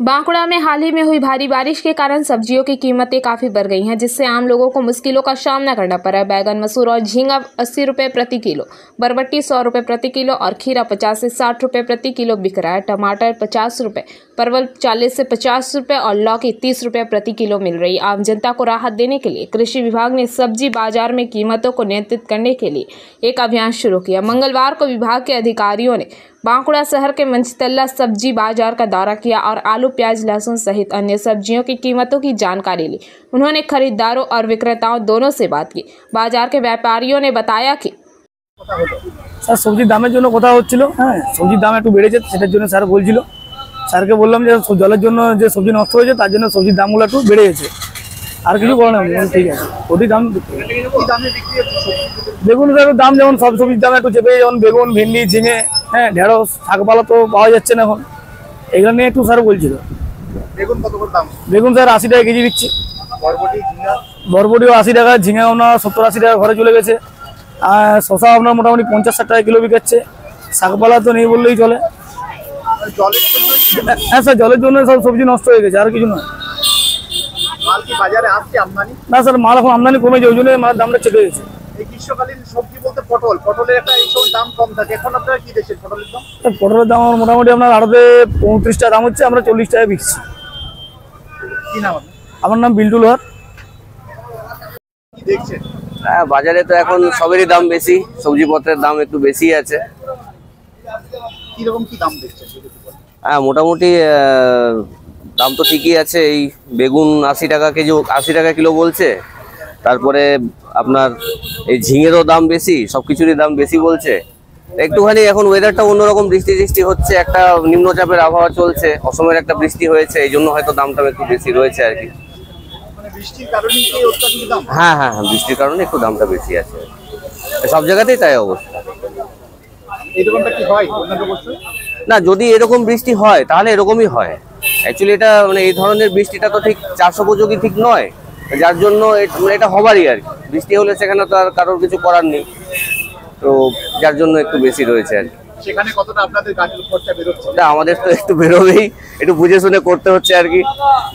बांकुड़ा में हाल ही में हुई भारी बारिश के कारण सब्जियों की कीमतें काफी बढ़ गई हैं, जिससे आम लोगों को मुश्किलों का सामना करना पड़ा है। बैगन, मसूर और झींगा 80 रुपये प्रति किलो, बरबट्टी 100 रुपये प्रति किलो और खीरा 50 से 60 रुपये प्रति किलो बिक रहा है। टमाटर 50 रुपये, परवल 40 से 50 रुपये और लौकी 30 रुपये प्रति किलो मिल रही। आम जनता को राहत देने के लिए कृषि विभाग ने सब्जी बाजार में कीमतों को नियंत्रित करने के लिए एक अभियान शुरू किया। मंगलवार को विभाग के अधिकारियों ने बांकुड़ा शहर के मंचतल्ला सब्जी बाजार का दौरा किया और आलू, प्याज, लहसुन सहित अन्य सब्जियों की कीमतों की जानकारी ली। उन्होंने खरीदारों और विक्रेताओं दोनों से बात की। बाजार के व्यापारियों ने बताया कि স্যার সবজির দামের জন্য কথা হচ্ছিল। হ্যাঁ, সবজির দাম একটু বেড়েছে, সেটার জন্য স্যার বলছিল। স্যারকে বললাম যে জলের জন্য যে সবজি নষ্ট হয়েছে তার জন্য সবজির দামগুলো একটু বেড়ে গেছে, আর কিছু বলে না। ঠিক আছে, ওটি দাম বেগুন দাম যেমন সব সবজির দাম একটু চেপে, যেমন বেগুন, ভেন্ডি, ঝিঙে, হ্যাঁ, ঢেঁড়স, শাকপালা তো পাওয়া যাচ্ছে না এখন, এগুলো নিয়ে একটু স্যার বলছিল। বেগুন কত করে দাম? বেগুন স্যার 80 টাকা কেজি দিচ্ছি। বরবটিও 80 টাকা, ঝিঙে আপনার 70-80 টাকা ঘরে চলে গেছে। আর শসা আপনার মোটামুটি 50-60 টাকা কিলো বিকাচ্ছে। শাকপালা তো নেই বললেই চলে। হ্যাঁ স্যার, জলের জন্য সব সবজি নষ্ট হয়ে গেছে, আর কিছু নয়। মাল কি বাজারে আসছে আমদানি? না স্যার, মাল এখন আমদানি কমেছে, ওই জন্য মালের দামটা চেপে গেছে। এই গ্রীষ্মকালীন সবজি বলতে পটলের একটা এই সময় দাম কম থাকে, এখন আপনারা কি দেখছেন পটলের দাম? পটলের দাম মোটামুটি আপনার আড়তে 35 টাকা দাম হচ্ছে, আমরা 40 টাকা বিকছি। কি নাম? আমার নাম বিল্টুল হর। কি দেখছেন? হ্যাঁ, বাজারে তো এখন সবেরই দাম বেশি, সবজিপত্রের দাম একটু বেশি আছে। কিরকম কি দাম দেখছেন? হ্যাঁ, মোটামুটি দাম তো ঠিকই আছে। এই বেগুন 80 টাকা কেজি, 80 টাকা কিলো বলছে। তারপরে আপনার এই ঝিঙেরও দাম বেশি, সবকিছুরই দাম বেশি বলছে। একটুখানি এখন ওয়েদারটা অন্যরকম, বৃষ্টি হচ্ছে, একটা নিম্নচাপের আবহাওয়া চলছে, অসময়ের একটা বৃষ্টি হয়েছে, এই জন্য হয়তো দামটা একটু বেশি রয়েছে আর কি। হ্যাঁ হ্যাঁ হ্যাঁ, বৃষ্টির কারণে একটু দামটা বেশি আছে, সব জায়গাতেই তাই অবস্থা। না, যদি এরকম বৃষ্টি হয় তাহলে এরকমই হয়। অ্যাকচুয়ালি এটা মানে এই ধরনের বৃষ্টিটা তো ঠিক চাষ উপযোগী ঠিক নয়, যার জন্য এটা হবারই আর কি। বৃষ্টি হলে সেখানে তো আর কারোর কিছু করার নেই, তো যার জন্য একটু বেশি রয়েছে আর কি। সেখানে কতটা আপনাদের গাছের খরচা বেরোচ্ছে? আমাদের তো একটু বেরোবেই, একটু বুঝে শুনে করতে হচ্ছে আর কি।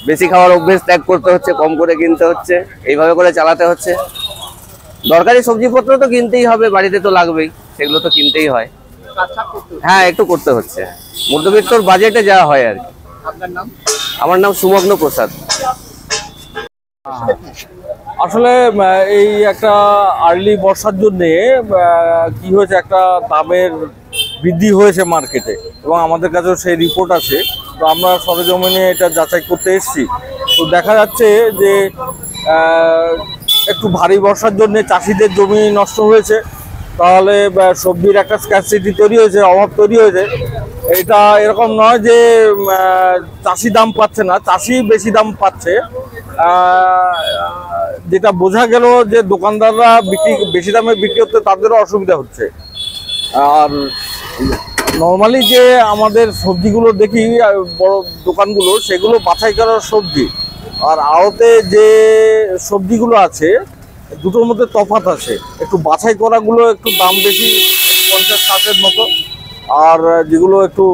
বেশি খাওয়ার অভ্যেস ত্যাগ করতে হচ্ছে, কম করে কিনতে হচ্ছে, এইভাবে করে চালাতে হচ্ছে। দরকারি সবজিপত্র তো কিনতেই হবে, বাড়িতে তো লাগবেই, সেগুলো তো কিনতেই হয়। হ্যাঁ, একটু করতে হচ্ছে, মধ্যবিত্তর বাজেটে যা হয় আর কি। আপনার নাম? আমার নাম সুমগ্ন প্রসাদ। আসলে এই একটা আর্লি বর্ষার জন্যে কি হয়েছে, একটা দামের বৃদ্ধি হয়েছে মার্কেটে, এবং আমাদের কাছেও সেই রিপোর্ট আছে। তো আমরা সরেজমিনে এটা যাচাই করতে এসেছি। তো দেখা যাচ্ছে যে একটু ভারী বর্ষার জন্য চাষিদের জমি নষ্ট হয়েছে, তাহলে সবজির একটা স্ক্যারসিটি তৈরি হয়েছে, অভাব তৈরি হয়েছে। এটা এরকম নয় যে চাষি দাম পাচ্ছে না, চাষি বেশি দাম পাচ্ছে। যেটা বোঝা গেল যে দোকানদাররা বেশি দামে বিক্রি করতে তাদেরও অসুবিধা হচ্ছে। আর নর্মালি যে আমাদের সবজিগুলো দেখি বড় দোকানগুলো, সেগুলো বাছাই করার সবজি, আর আড়তে যে সবজিগুলো আছে দুটোর মধ্যে তফাৎ আছে। একটু বাছাই করাগুলো একটু দাম বেশি, 50-60-এর মতো, আর যেগুলো একটু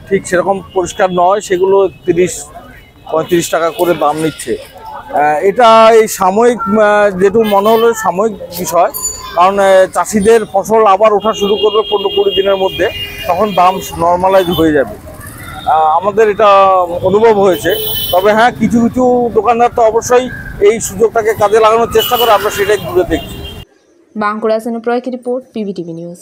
ঠিক সেরকম পরিষ্কার নয় সেগুলো 30-35 টাকা করে দাম নিচ্ছে। এটা এই সাময়িক, যেটু মনে হলো সাময়িক বিষয়, কারণ চাষিদের ফসল আবার ওঠা শুরু করবে 15-20 দিনের মধ্যে, তখন দাম নর্মালাইজ হয়ে যাবে। আমাদের এটা অনুভব হয়েছে। তবে হ্যাঁ, কিছু কিছু দোকানদার তো অবশ্যই এই সুযোগটাকে কাজে লাগানোর চেষ্টা করে, আমরা সেটাই ঘুরে দেখছি। बांकुड़ा से अनुप्राय की रिपोर्ट, PBTV न्यूज़।